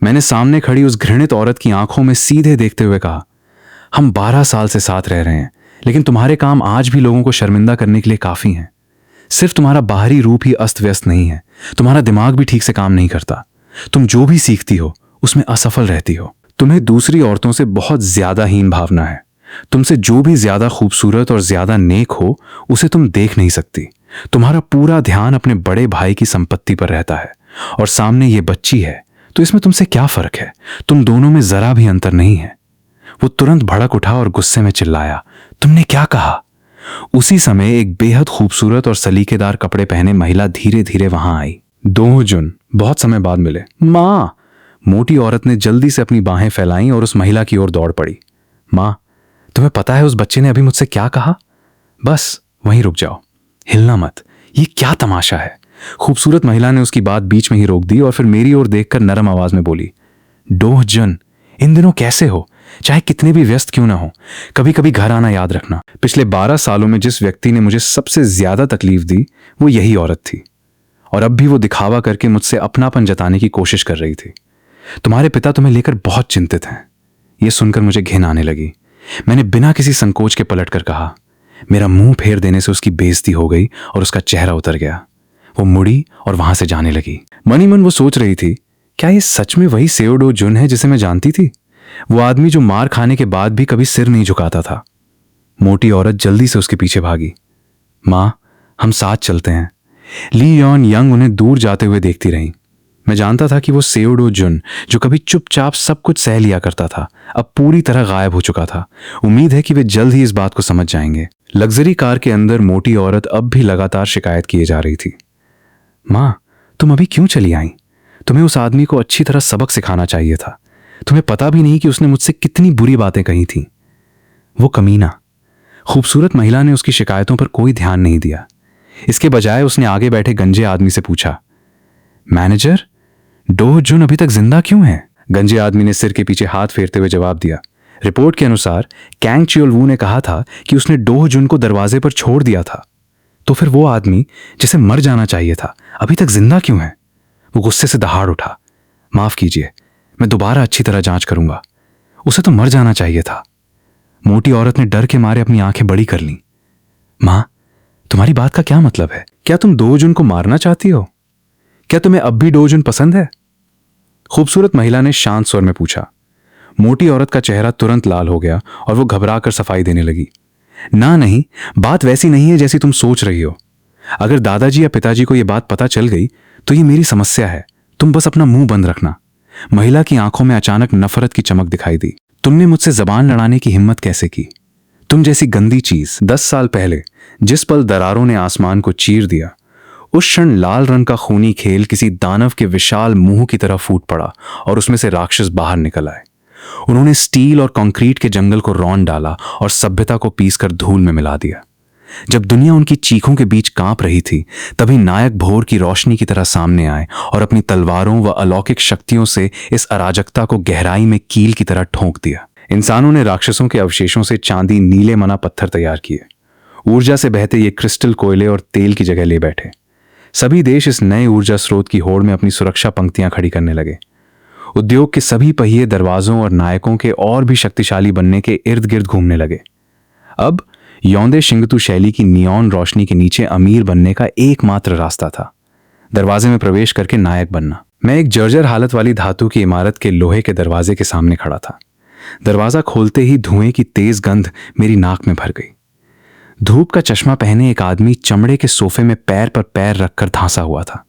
मैंने सामने खड़ी उस घृणित औरत की आंखों में सीधे देखते हुए कहा, हम 12 साल से साथ रह रहे हैं, लेकिन तुम्हारे काम आज भी लोगों को शर्मिंदा करने के लिए काफी हैं। सिर्फ तुम्हारा बाहरी रूप ही अस्त व्यस्त नहीं है, तुम्हारा दिमाग भी ठीक से काम नहीं करता। तुम जो भी सीखती हो उसमें असफल रहती हो। तुम्हें दूसरी औरतों से बहुत ज्यादा हीन भावना है। तुमसे जो भी ज्यादा खूबसूरत और ज्यादा नेक हो उसे तुम देख नहीं सकती। तुम्हारा पूरा ध्यान अपने बड़े भाई की संपत्ति पर रहता है और सामने ये बच्ची है, तो इसमें तुमसे क्या फर्क है? तुम दोनों में जरा भी अंतर नहीं है। वो तुरंत भड़क उठा और गुस्से में चिल्लाया, तुमने क्या कहा? उसी समय एक बेहद खूबसूरत और सलीकेदार कपड़े पहने महिला धीरे धीरे वहां आई। दो जुन बहुत समय बाद मिले। मां! मोटी औरत ने जल्दी से अपनी बाहें फैलाईं और उस महिला की ओर दौड़ पड़ी। मां, तुम्हें पता है उस बच्चे ने अभी मुझसे क्या कहा? बस वहीं रुक जाओ, हिलना मत। ये क्या तमाशा है? खूबसूरत महिला ने उसकी बात बीच में ही रोक दी और फिर मेरी ओर देखकर नरम आवाज में बोली, डोह जुन, इन दिनों कैसे हो? चाहे कितने भी व्यस्त क्यों ना हो, कभी कभी घर आना याद रखना। पिछले 12 सालों में जिस व्यक्ति ने मुझे सबसे ज्यादा तकलीफ दी वो यही औरत थी, और अब भी वो दिखावा करके मुझसे अपनापन जताने की कोशिश कर रही थी। तुम्हारे पिता तुम्हें लेकर बहुत चिंतित हैं। यह सुनकर मुझे घिन आने लगी। मैंने बिना किसी संकोच के पलट कर कहा। मेरा मुंह फेर देने से उसकी बेइज्जती हो गई और उसका चेहरा उतर गया। वो मुड़ी और वहां से जाने लगी। मनी मन वो सोच रही थी, क्या ये सच में वही सेओ डो जुन है जिसे मैं जानती थी? वो आदमी जो मार खाने के बाद भी कभी सिर नहीं झुकाता था। मोटी औरत जल्दी से उसके पीछे भागी। मां, हम साथ चलते हैं। ली यॉन यंग उन्हें दूर जाते हुए देखती रही। मैं जानता था कि वो सेओ डो जुन जो कभी चुपचाप सब कुछ सह लिया करता था, अब पूरी तरह गायब हो चुका था। उम्मीद है कि वे जल्द ही इस बात को समझ जाएंगे। लग्जरी कार के अंदर मोटी औरत अब भी लगातार शिकायत किए जा रही थी। मां, तुम अभी क्यों चली आई? तुम्हें उस आदमी को अच्छी तरह सबक सिखाना चाहिए था। तुम्हें पता भी नहीं कि उसने मुझसे कितनी बुरी बातें कही थी। वो कमीना, खूबसूरत महिला ने उसकी शिकायतों पर कोई ध्यान नहीं दिया। इसके बजाय उसने आगे बैठे गंजे आदमी से पूछा, मैनेजर, डो जुन अभी तक जिंदा क्यों है? गंजे आदमी ने सिर के पीछे हाथ फेरते हुए जवाब दिया, रिपोर्ट के अनुसार कैंग चियोलवू ने कहा था कि उसने डो जुन को दरवाजे पर छोड़ दिया था। तो फिर वो आदमी जिसे मर जाना चाहिए था अभी तक जिंदा क्यों है? वो गुस्से से दहाड़ उठा, माफ कीजिए, मैं दोबारा अच्छी तरह जांच करूंगा। उसे तो मर जाना चाहिए था। मोटी औरत ने डर के मारे अपनी आंखें बड़ी कर लीं। मां, तुम्हारी बात का क्या मतलब है? क्या तुम डो जुन को मारना चाहती हो? क्या तुम्हें अब भी डो जुन पसंद है? खूबसूरत महिला ने शांत स्वर में पूछा। मोटी औरत का चेहरा तुरंत लाल हो गया और वो घबरा कर सफाई देने लगी। ना नहीं, बात वैसी नहीं है जैसी तुम सोच रही हो। अगर दादाजी या पिताजी को यह बात पता चल गई तो ये मेरी समस्या है। तुम बस अपना मुंह बंद रखना। महिला की आंखों में अचानक नफरत की चमक दिखाई दी। तुमने मुझसे जबान लड़ाने की हिम्मत कैसे की? तुम जैसी गंदी चीज 10 साल पहले जिस पल दरारों ने आसमान को चीर दिया, उस क्षण लाल रंग का खूनी खेल किसी दानव के विशाल मुंह की तरह फूट पड़ा और उसमें से राक्षस बाहर निकल आए। उन्होंने स्टील और कंक्रीट के जंगल को रौंद डाला और सभ्यता को पीसकर धूल में मिला दिया। जब दुनिया उनकी चीखों के बीच कांप रही थी, तभी नायक भोर की रोशनी की तरह सामने आए और अपनी तलवारों व अलौकिक शक्तियों से इस अराजकता को गहराई में कील की तरह ठोंक दिया। इंसानों ने राक्षसों के अवशेषों से चांदी नीले मना पत्थर तैयार किए। ऊर्जा से बहते ये क्रिस्टल कोयले और तेल की जगह ले बैठे। सभी देश इस नए ऊर्जा स्रोत की होड़ में अपनी सुरक्षा पंक्तियां खड़ी करने लगे। उद्योग के सभी पहिए दरवाजों और नायकों के और भी शक्तिशाली बनने के इर्द गिर्द घूमने लगे। अब यौंदे शिंगतू शैली की नियॉन रोशनी के नीचे अमीर बनने का एकमात्र रास्ता था, दरवाजे में प्रवेश करके नायक बनना। मैं एक जर्जर हालत वाली धातु की इमारत के लोहे के दरवाजे के सामने खड़ा था। दरवाजा खोलते ही धुएं की तेज गंध मेरी नाक में भर गई। धूप का चश्मा पहने एक आदमी चमड़े के सोफे में पैर पर पैर रखकर धांसा हुआ था।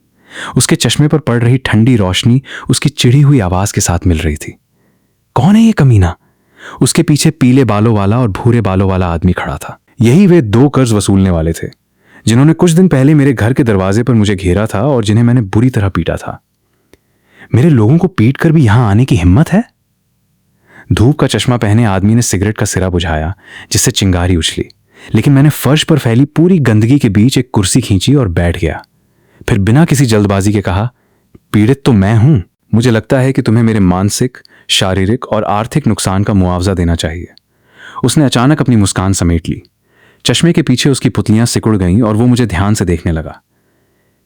उसके चश्मे पर पड़ रही ठंडी रोशनी उसकी चिढ़ी हुई आवाज के साथ मिल रही थी। कौन है ये कमीना? उसके पीछे पीले बालों वाला और भूरे बालों वाला आदमी खड़ा था। यही वे 2 कर्ज वसूलने वाले थे जिन्होंने कुछ दिन पहले मेरे घर के दरवाजे पर मुझे घेरा था और जिन्हें मैंने बुरी तरह पीटा था। मेरे लोगों को पीट कर भी यहां आने की हिम्मत है? धूप का चश्मा पहने आदमी ने सिगरेट का सिरा बुझाया, जिससे चिंगारी उछली, लेकिन मैंने फर्श पर फैली पूरी गंदगी के बीच एक कुर्सी खींची और बैठ गया। फिर बिना किसी जल्दबाजी के कहा, पीड़ित तो मैं हूं। मुझे लगता है कि तुम्हें मेरे मानसिक, शारीरिक और आर्थिक नुकसान का मुआवजा देना चाहिए। उसने अचानक अपनी मुस्कान समेट ली। चश्मे के पीछे उसकी पुतलियां सिकुड़ गईं और वो मुझे ध्यान से देखने लगा।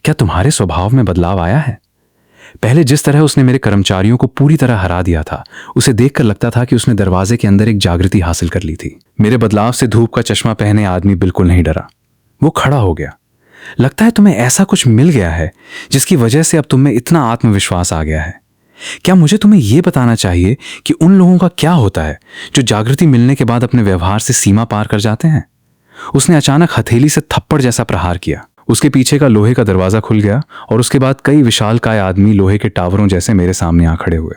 क्या तुम्हारे स्वभाव में बदलाव आया है? पहले जिस तरह उसने मेरे कर्मचारियों को पूरी तरह हरा दिया था, उसे देखकर लगता था कि उसने दरवाजे के अंदर एक जागृति हासिल कर ली थी। मेरे बदलाव से धूप का चश्मा पहने आदमी बिल्कुल नहीं डरा। वो खड़ा हो गया। लगता है तुम्हें ऐसा कुछ मिल गया है जिसकी वजह से अब तुम में इतना आत्मविश्वास आ गया है। क्या मुझे तुम्हें यह बताना चाहिए कि उन लोगों का क्या होता है जो जागृति मिलने के बाद अपने व्यवहार से सीमा पार कर जाते हैं? उसने अचानक हथेली से थप्पड़ जैसा प्रहार किया। उसके पीछे का लोहे का दरवाजा खुल गया और उसके बाद कई विशालकाय आदमी लोहे के टावरों जैसे मेरे सामने आ खड़े हुए।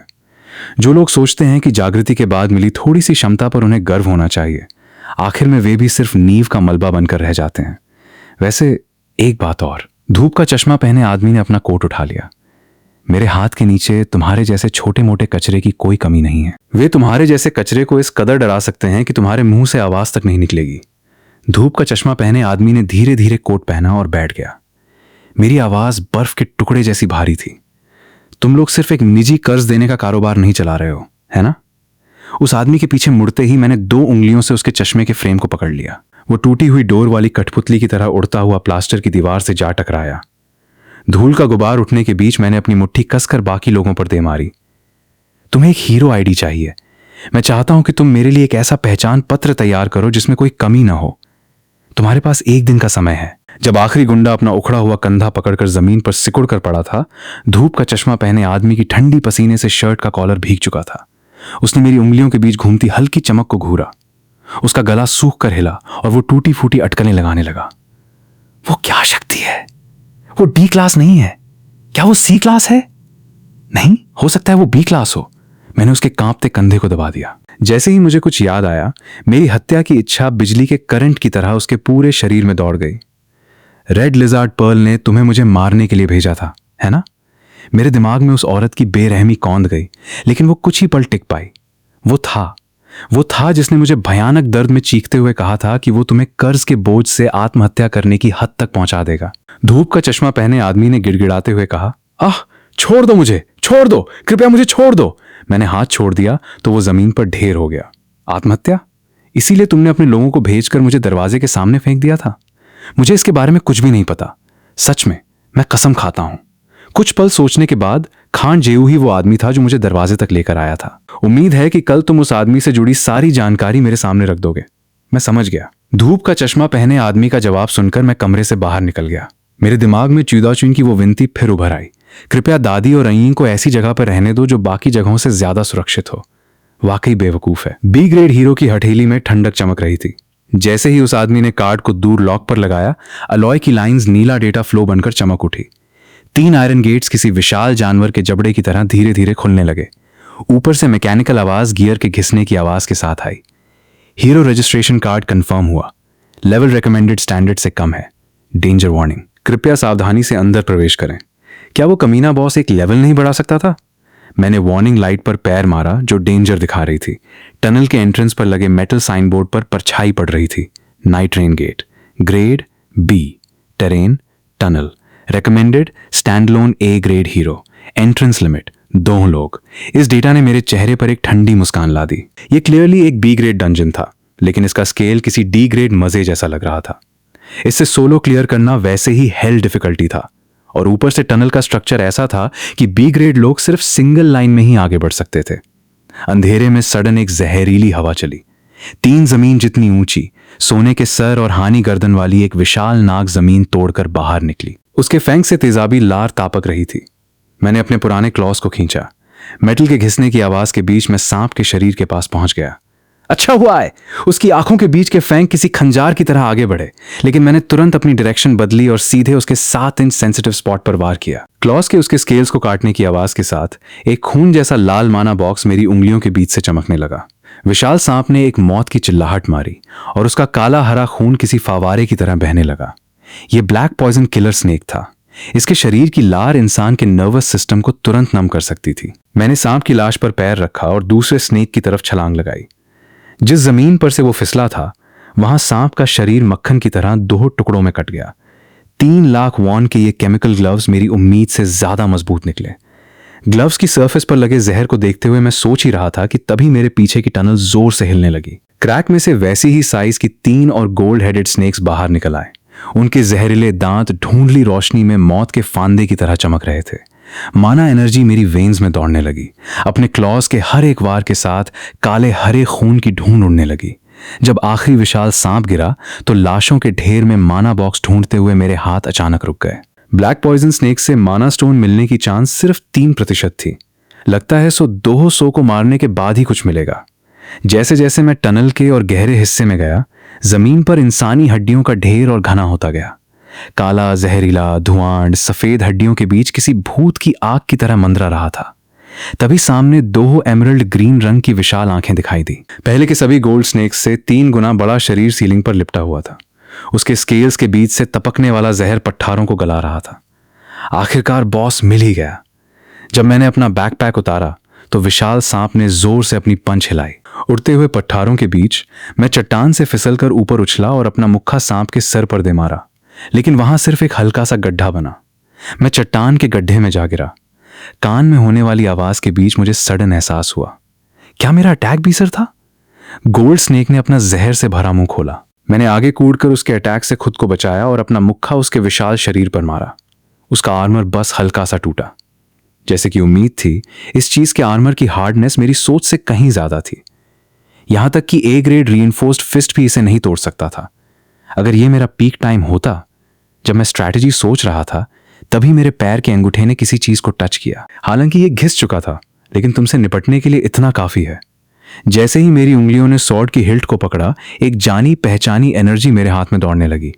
जो लोग सोचते हैं कि जागृति के बाद मिली थोड़ी सी क्षमता पर उन्हें गर्व होना चाहिए, आखिर में वे भी सिर्फ नींव का मलबा बनकर रह जाते हैं। वैसे एक बात और। धूप का चश्मा पहने आदमी ने अपना कोट उठा लिया। मेरे हाथ के नीचे तुम्हारे जैसे छोटे मोटे कचरे की कोई कमी नहीं है। वे तुम्हारे जैसे कचरे को इस कदर डरा सकते हैं कि तुम्हारे मुंह से आवाज तक नहीं निकलेगी। धूप का चश्मा पहने आदमी ने धीरे धीरे कोट पहना और बैठ गया। मेरी आवाज बर्फ के टुकड़े जैसी भारी थी। तुम लोग सिर्फ एक निजी कर्ज देने का कारोबार नहीं चला रहे हो, है ना? उस आदमी के पीछे मुड़ते ही मैंने 2 उंगलियों से उसके चश्मे के फ्रेम को पकड़ लिया। वो टूटी हुई डोर वाली कठपुतली की तरह उड़ता हुआ प्लास्टर की दीवार से जा टकराया। धूल का गुबार उठने के बीच मैंने अपनी मुट्ठी कसकर बाकी लोगों पर दे मारी। तुम्हें एक हीरो आईडी चाहिए। मैं चाहता हूं कि तुम मेरे लिए एक ऐसा पहचान पत्र तैयार करो जिसमें कोई कमी ना हो। तुम्हारे पास 1 दिन का समय है। जब आखिरी गुंडा अपना उखड़ा हुआ कंधा पकड़कर जमीन पर सिकुड़ कर पड़ा था, धूप का चश्मा पहने आदमी की ठंडी पसीने से शर्ट का कॉलर भीग चुका था। उसने मेरी उंगलियों के बीच घूमती हल्की चमक को घूरा। उसका गला सूख कर हिला और वो टूटी फूटी अटकलें लगाने लगा। वो क्या शक्ति है? वो डी क्लास नहीं है। क्या वो सी क्लास है? नहीं, हो सकता है वो बी क्लास हो। मैंने उसके कांपते कंधे को दबा दिया। जैसे ही मुझे कुछ याद आया, मेरी हत्या की इच्छा बिजली के करंट की तरह उसके पूरे शरीर में दौड़ गई। रेड लिजार्ड पर्ल ने तुम्हें मुझे मारने के लिए भेजा था, है ना? मेरे दिमाग में उस औरत की बेरहमी कौंध गई, लेकिन वो कुछ ही पल टिक पाई। वो था, वो था जिसने मुझे भयानक दर्द में चीखते हुए कहा था कि वो तुम्हें कर्ज के बोझ से आत्महत्या करने की हद तक पहुंचा देगा। धूप का चश्मा पहने आदमी ने गिड़गिड़ाते हुए कहा, आह, छोड़ दो मुझे, छोड़ दो, कृपया मुझे छोड़ दो। मैंने हाथ छोड़ दिया तो वो जमीन पर ढेर हो गया। आत्महत्या? इसीलिए तुमने अपने लोगों को भेजकर मुझे दरवाजे के सामने फेंक दिया था? मुझे इसके बारे में कुछ भी नहीं पता, सच में, मैं कसम खाता हूं। कुछ पल सोचने के बाद खान जेऊ ही वो आदमी था जो मुझे दरवाजे तक लेकर आया था। उम्मीद है कि कल तुम उस आदमी से जुड़ी सारी जानकारी मेरे सामने रख दोगे। मैं समझ गया। धूप का चश्मा पहने आदमी का जवाब सुनकर मैं कमरे से बाहर निकल गया। मेरे दिमाग में च्युदाचुन की वो विनती फिर उभर आई, कृपया दादी और अय्यी को ऐसी जगह पर रहने दो जो बाकी जगहों से ज्यादा सुरक्षित हो। वाकई बेवकूफ है। बी ग्रेड हीरो की हथेली में ठंडक चमक रही थी। जैसे ही उस आदमी ने कार्ड को दूर लॉक पर लगाया, अलॉय की लाइंस नीला डेटा फ्लो बनकर चमक उठी। 3 आयरन गेट्स किसी विशाल जानवर के जबड़े की तरह धीरे धीरे खुलने लगे। ऊपर से मैकेनिकल आवाज गियर के घिसने की आवाज के साथ आई। हीरो रजिस्ट्रेशन कार्ड कंफर्म हुआ। लेवल रिकमेंडेड स्टैंडर्ड से कम है। डेंजर वार्निंग, कृपया सावधानी से अंदर प्रवेश करें। क्या वो कमीना बॉस एक लेवल नहीं बढ़ा सकता था? मैंने वार्निंग लाइट पर पैर मारा जो डेंजर दिखा रही थी। टनल के एंट्रेंस पर लगे मेटल साइन बोर्ड पर परछाई पड़ रही थी। Night rain gate, grade B, terrain, tunnel, recommended standalone A grade hero, entrance limit 2 लोग। इस डेटा ने मेरे चेहरे पर एक ठंडी मुस्कान ला दी। यह क्लियरली एक बी ग्रेड डंजन था, लेकिन इसका स्केल किसी डी ग्रेड मजे जैसा लग रहा था। इससे सोलो क्लियर करना वैसे ही हेल डिफिकल्टी था, और ऊपर से टनल का स्ट्रक्चर ऐसा था कि बी ग्रेड लोग सिर्फ सिंगल लाइन में ही आगे बढ़ सकते थे। अंधेरे में सडन एक जहरीली हवा चली। 3 जमीन जितनी ऊंची, सोने के सर और हानी गर्दन वाली एक विशाल नाग जमीन तोड़कर बाहर निकली। उसके फैंग से तेजाबी लार तापक रही थी। मैंने अपने पुराने क्लॉस को खींचा। मेटल के घिसने की आवाज के बीच में सांप के शरीर के पास पहुंच गया। अच्छा हुआ है, उसकी आंखों के बीच के फैंग किसी खंजार की तरह आगे बढ़े, लेकिन मैंने तुरंत अपनी डायरेक्शन बदली और सीधे उसके 7 इंच सेंसिटिव स्पॉट पर वार किया। क्लॉस के उसके स्केल्स को काटने की आवाज के साथ एक खून जैसा लाल माना बॉक्स मेरी उंगलियों के बीच से चमकने लगा। विशाल सांप ने एक मौत की चिल्लाहट मारी और उसका काला हरा खून किसी फवारे की तरह बहने लगा। यह ब्लैक पॉइजन किलर स्नेक था। इसके शरीर की लार इंसान के नर्वस सिस्टम को तुरंत नम कर सकती थी। मैंने सांप की लाश पर पैर रखा और दूसरे स्नेक की तरफ छलांग लगाई। जिस जमीन पर से वो फिसला था, वहां सांप का शरीर मक्खन की तरह 2 टुकड़ों में कट गया। 3 लाख वॉन के ये केमिकल ग्लव्स मेरी उम्मीद से ज्यादा मजबूत निकले। ग्लव्स की सरफेस पर लगे जहर को देखते हुए मैं सोच ही रहा था कि तभी मेरे पीछे की टनल जोर से हिलने लगी। क्रैक में से वैसी ही साइज की 3 और गोल्ड हेडेड स्नेक्स बाहर निकल आए। उनके जहरीले दांत ढूंढली रोशनी में मौत के फांदे की तरह चमक रहे थे। माना एनर्जी मेरी वेन्स में दौड़ने लगी। अपने क्लॉज के हर एक वार के साथ काले हरे खून की ढूंढ उड़ने लगी। जब आखिरी विशाल सांप गिरा तो लाशों के ढेर में माना बॉक्स ढूंढते हुए मेरे हाथ अचानक रुक गए। ब्लैक पॉइजन स्नेक से माना स्टोन मिलने की चांस सिर्फ 3% थी। लगता है 200 को मारने के बाद ही कुछ मिलेगा। जैसे जैसे मैं टनल के और गहरे हिस्से में गया, जमीन पर इंसानी हड्डियों का ढेर और घना होता गया। काला जहरीला धुआं सफेद हड्डियों के बीच किसी भूत की आग की तरह मंदरा रहा था। तभी सामने 2 एमरल्ड ग्रीन रंग की विशाल आंखें दिखाई दी। पहले के सभी गोल्ड स्नेक्स से 3 गुना बड़ा शरीर सीलिंग पर लिपटा हुआ था। उसके स्केल्स के बीच से टपकने वाला जहर पट्ठारों को गला रहा था। आखिरकार बॉस मिल ही गया। जब मैंने अपना बैकपैक उतारा तो विशाल सांप ने जोर से अपनी पंच हिलाई। उड़ते हुए पट्ठारों के बीच मैं चट्टान से फिसलकर ऊपर उछला और अपना मुक्का सांप के सर पर दे मारा, लेकिन वहां सिर्फ एक हल्का सा गड्ढा बना। मैं चट्टान के गड्ढे में जा गिरा। कान में होने वाली आवाज के बीच मुझे सडन एहसास हुआ, क्या मेरा अटैक बीसर था? गोल्ड स्नेक ने अपना जहर से भरा मुंह खोला। मैंने आगे कूदकर उसके अटैक से खुद को बचाया और अपना मुक्का उसके विशाल शरीर पर मारा। उसका आर्मर बस हल्का सा टूटा। जैसे कि उम्मीद थी, इस चीज के आर्मर की हार्डनेस मेरी सोच से कहीं ज्यादा थी। यहां तक कि ए ग्रेड रीइंफोर्स्ड फिस्ट भी इसे नहीं तोड़ सकता था। अगर यह मेरा पीक टाइम होता, जब मैं स्ट्रैटेजी सोच रहा था, तभी मेरे पैर के अंगूठे ने किसी चीज को टच किया। हालांकि यह घिस चुका था, लेकिन तुमसे निपटने के लिए इतना काफी है। जैसे ही मेरी उंगलियों ने सॉर्ड की हिल्ट को पकड़ा, एक जानी पहचानी एनर्जी मेरे हाथ में दौड़ने लगी।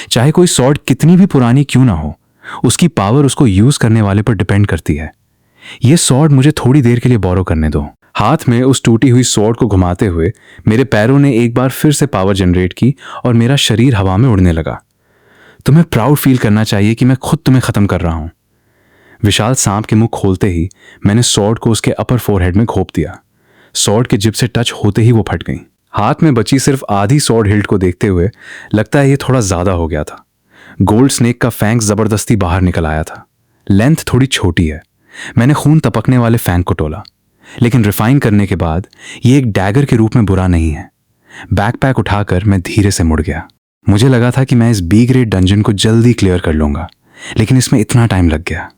चाहे कोई सॉर्ड कितनी भी पुरानी क्यों ना हो, उसकी पावर उसको यूज करने वाले पर डिपेंड करती है। यह सॉर्ड मुझे थोड़ी देर के लिए बोरो करने दो। हाथ में उस टूटी हुई सॉर्ड को घुमाते हुए मेरे पैरों ने एक बार फिर से पावर जनरेट की और मेरा शरीर हवा में उड़ने लगा। तुम्हें प्राउड फील करना चाहिए कि मैं खुद तुम्हें खत्म कर रहा हूं। विशाल सांप के मुंह खोलते ही मैंने सॉर्ड को उसके अपर फोरहेड में घोंप दिया। सॉर्ड के जिप से टच होते ही वो फट गई। हाथ में बची सिर्फ आधी सॉर्ड हिल्ट को देखते हुए लगता है ये थोड़ा ज्यादा हो गया था। गोल्ड स्नेक का फैंग जबरदस्ती बाहर निकल आया था। लेंथ थोड़ी छोटी है। मैंने खून टपकने वाले फैंग को तोला, लेकिन रिफाइन करने के बाद ये एक डैगर के रूप में बुरा नहीं है। बैकपैक उठाकर मैं धीरे से मुड़ गया। मुझे लगा था कि मैं इस बी ग्रेड डंजन को जल्दी क्लियर कर लूंगा, लेकिन इसमें इतना टाइम लग गया।